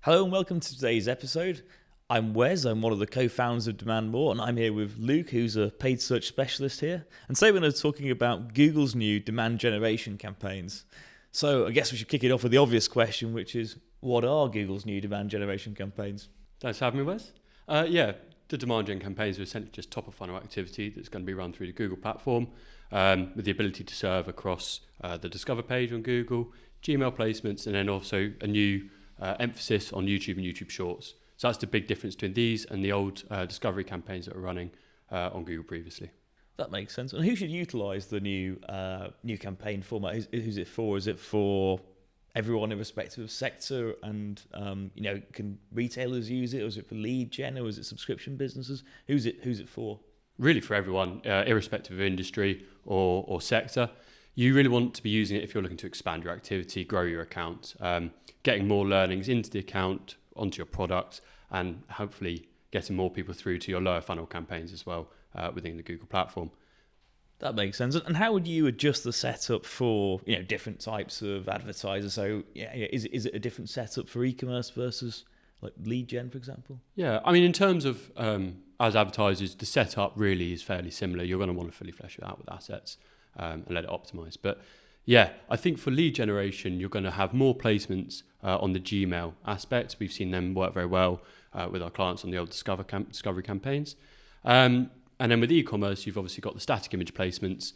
Hello and welcome to today's episode. I'm Wes, I'm one of the co-founders of Demand More, and I'm here with Luke, who's a paid search specialist here. And today we're going to be talking about Google's new demand generation campaigns. So I guess we should kick it off with the obvious question, which is, what are Google's new demand generation campaigns? Thanks for having me, Wes. The demand gen campaigns are essentially just top of funnel activity that's going to be run through the Google platform with the ability to serve across the Discover page on Google, Gmail placements, and then also a new emphasis on YouTube and YouTube Shorts. So that's the big difference between these and the old Discovery campaigns that were running on Google previously. That makes sense. And who should utilise the new campaign format? Who's it for? Is it for everyone irrespective of sector? And can retailers use it? Or is it for lead gen? Or is it subscription businesses? Who's it for? Really for everyone, irrespective of industry or sector. You really want to be using it if you're looking to expand your activity, grow your account, getting more learnings into the account, onto your product, and hopefully getting more people through to your lower funnel campaigns as well within the Google platform. That makes sense. And how would you adjust the setup for different types of advertisers? So is it a different setup for e-commerce versus like lead gen, for example? Yeah, I mean, in terms of as advertisers, the setup really is fairly similar. You're going to want to fully flesh it out with assets and let it optimize. But yeah, I think for lead generation, you're going to have more placements on the Gmail aspect. We've seen them work very well with our clients on the old Discovery campaigns. And then with e-commerce, you've obviously got the static image placements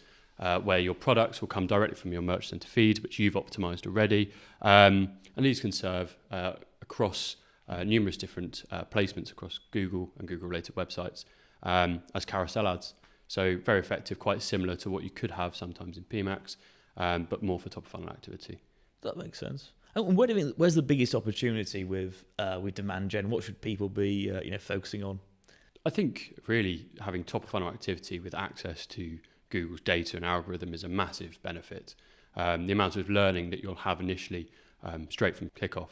where your products will come directly from your Merch Center feed, which you've optimized already. And these can serve across numerous different placements across Google and Google-related websites as carousel ads. So very effective, quite similar to what you could have sometimes in PMax, but more for top-of-funnel activity. That makes sense. And where's the biggest opportunity with demand gen? What should people be focusing on? I think really having top-of-funnel activity with access to Google's data and algorithm is a massive benefit. The amount of learning that you'll have initially straight from kickoff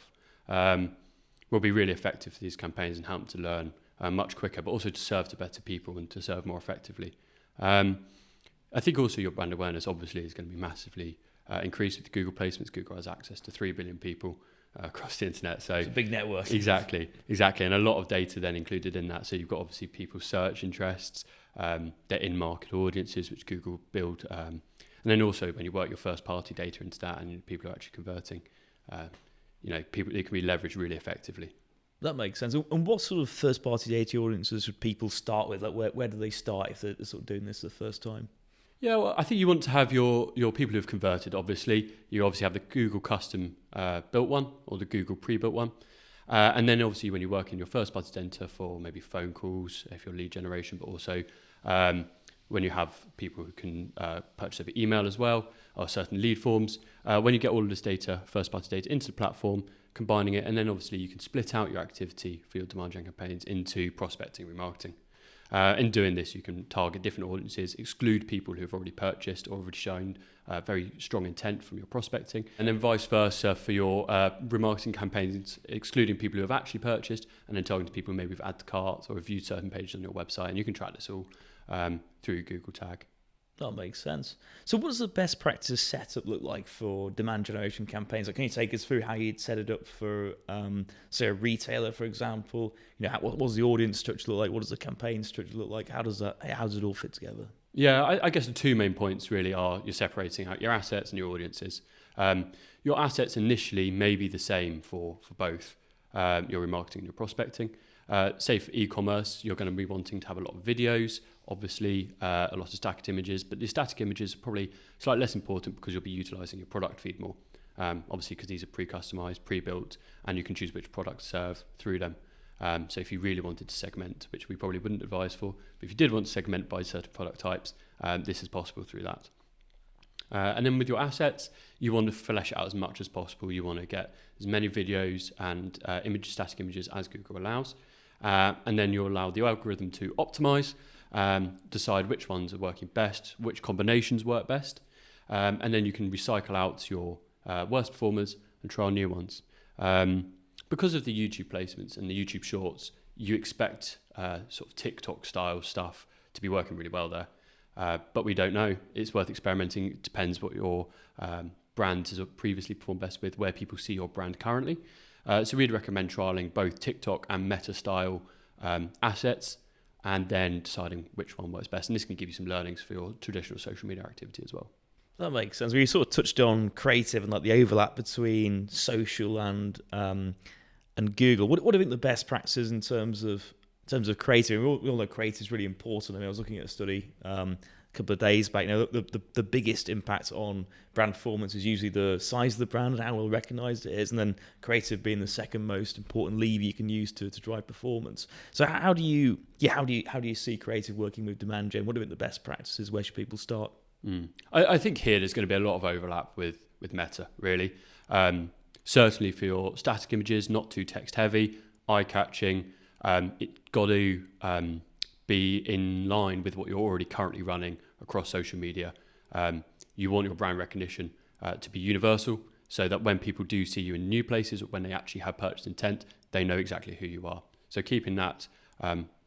will be really effective for these campaigns and help to learn much quicker, but also to serve to better people and to serve more effectively. I think also your brand awareness obviously is going to be massively increased with Google placements. Google has access to 3 billion people across the internet. So it's a big network. Exactly. And a lot of data then included in that. So you've got obviously people's search interests, their in-market audiences, which Google build. And then also when you work your first party data into that and people are actually converting, it can be leveraged really effectively. That makes sense. And what sort of first-party data audiences should people start with? Like, where do they start if they're sort of doing this the first time? Yeah, well, I think you want to have your people who've converted, obviously. You obviously have the Google custom built one or the Google pre-built one. And then obviously when you work in your first-party data for maybe phone calls, if you're lead generation, but also when you have people who can purchase over email as well, or certain lead forms. When you get all of this data, first-party data into the platform, combining it, and then obviously you can split out your activity for your demand gen campaigns into prospecting, remarketing. In doing this, you can target different audiences, exclude people who have already purchased or already shown very strong intent from your prospecting, and then vice versa for your remarketing campaigns, excluding people who have actually purchased, and then targeting people who maybe have added to cart or reviewed certain pages on your website, and you can track this all through Google Tag. That makes sense. So what does the best practice setup look like for demand generation campaigns? Like, can you take us through how you'd set it up for, say, a retailer, for example? What does the audience structure look like? What does the campaign structure look like? How does it all fit together? Yeah, I guess the two main points really are you're separating out your assets and your audiences. Your assets initially may be the same for both your remarketing and your prospecting. Say for e-commerce, you're going to be wanting to have a lot of videos, obviously a lot of static images, but the static images are probably slightly less important because you'll be utilizing your product feed more. Obviously because these are pre-customized, pre-built, and you can choose which product to serve through them. So if you really wanted to segment, which we probably wouldn't advise for, but if you did want to segment by certain product types, this is possible through that. And then with your assets, you want to flesh it out as much as possible. You want to get as many videos and static images as Google allows. And then you'll allow the algorithm to optimize, decide which ones are working best, which combinations work best. And then you can recycle out your worst performers and trial new ones. Because of the YouTube placements and the YouTube Shorts, you expect sort of TikTok style stuff to be working really well there. But we don't know. It's worth experimenting. It depends what your brand has previously performed best with, where people see your brand currently. So we'd recommend trialing both TikTok and Meta style assets, and then deciding which one works best. And this can give you some learnings for your traditional social media activity as well. That makes sense. We sort of touched on creative and like the overlap between social and Google. What do you think the best practices in terms of creative? We all know creative is really important. I mean, I was looking at a study a couple of days back. The biggest impact on brand performance is usually the size of the brand and how well recognized it is, and then creative being the second most important lever you can use to drive performance. So how do you see creative working with demand gen? What do you think the best practices? Where should people start? I think here there's going to be a lot of overlap with Meta, really. Certainly for your static images, not too text heavy, eye-catching. It's got to be in line with what you're already currently running across social media. You want your brand recognition to be universal, so that when people do see you in new places or when they actually have purchase intent, they know exactly who you are. So keeping that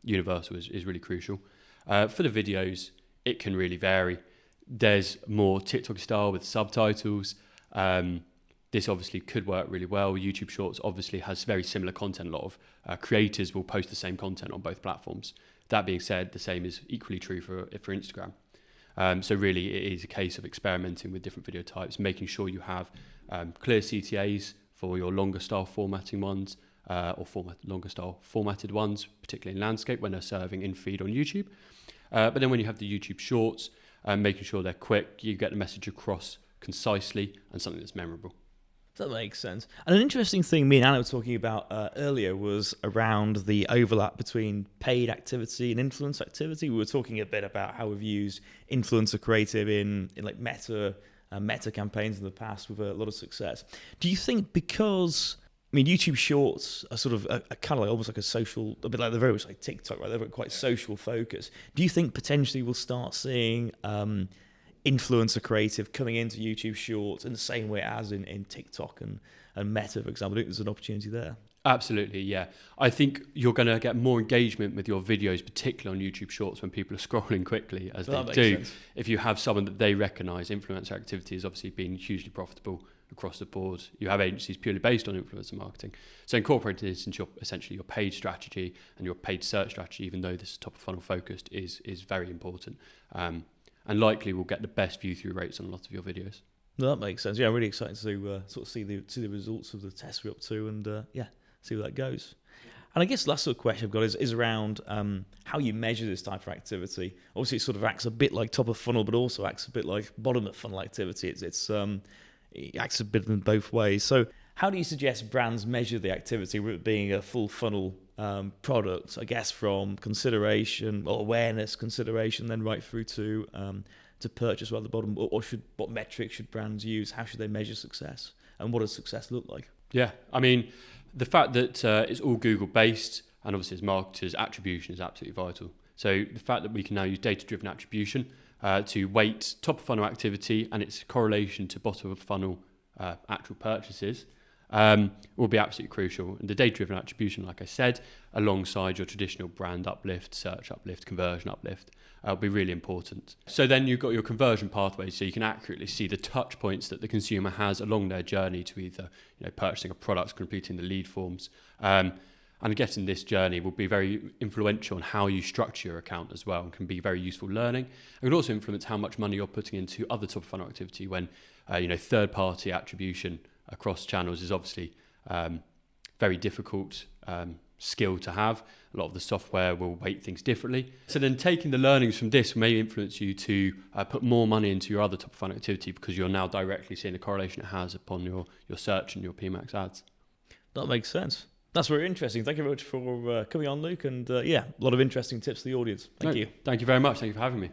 universal is really crucial. For the videos, it can really vary. There's more TikTok style with subtitles. This obviously could work really well. YouTube Shorts obviously has very similar content. A lot of creators will post the same content on both platforms. That being said, the same is equally true for Instagram. So really it is a case of experimenting with different video types, making sure you have clear CTAs for your longer style formatting ones, or longer style formatted ones, particularly in landscape when they're serving in feed on YouTube. But then when you have the YouTube Shorts, making sure they're quick, you get the message across concisely and something that's memorable. That makes sense. And an interesting thing me and Anna were talking about earlier was around the overlap between paid activity and influencer activity. We were talking a bit about how we've used influencer creative in like Meta campaigns in the past with a lot of success. Do you think because YouTube Shorts are sort of a kind of like almost like a social, a bit like they're very much like TikTok, right? They're quite social focused. Do you think potentially we'll start seeing influencer creative coming into YouTube Shorts in the same way as in TikTok and Meta, for example? I think there's an opportunity there. Absolutely, yeah. I think you're going to get more engagement with your videos, particularly on YouTube Shorts when people are scrolling quickly, as they do. Sense. If you have someone that they recognise, influencer activity has obviously been hugely profitable across the board. You have agencies purely based on influencer marketing. So incorporating this into essentially your paid strategy and your paid search strategy, even though this is top of funnel focused, is very important. And likely will get the best view through rates on a lot of your videos. No, that makes sense. Yeah, I'm really excited to sort of see the results of the test we're up to, and see where that goes. And I guess the last sort of question I've got is around how you measure this type of activity. Obviously, it sort of acts a bit like top of funnel, but also acts a bit like bottom of funnel activity. It acts a bit in both ways. So how do you suggest brands measure the activity with it being a full funnel product, I guess, from consideration or awareness, consideration, then right through to purchase right at the bottom? Or what metrics should brands use? How should they measure success? And what does success look like? Yeah, I mean, the fact that it's all Google based, and obviously as marketers, attribution is absolutely vital. So the fact that we can now use data-driven attribution to weight top of funnel activity and its correlation to bottom of funnel actual purchases will be absolutely crucial. And the data-driven attribution, like I said, alongside your traditional brand uplift, search uplift, conversion uplift, will be really important. So then you've got your conversion pathways, so you can accurately see the touch points that the consumer has along their journey to either purchasing a product, completing the lead forms. And getting this journey will be very influential on how you structure your account as well, and can be very useful learning. It can also influence how much money you're putting into other top of funnel activity when third-party attribution across channels is obviously very difficult skill to have. A lot of the software will weight things differently. So then taking the learnings from this may influence you to put more money into your other top of funnel activity, because you're now directly seeing the correlation it has upon your search and your PMax ads. That makes sense. That's very interesting. Thank you very much for coming on, Luke. And a lot of interesting tips to the audience. Thank you. Thank you very much. Thank you for having me.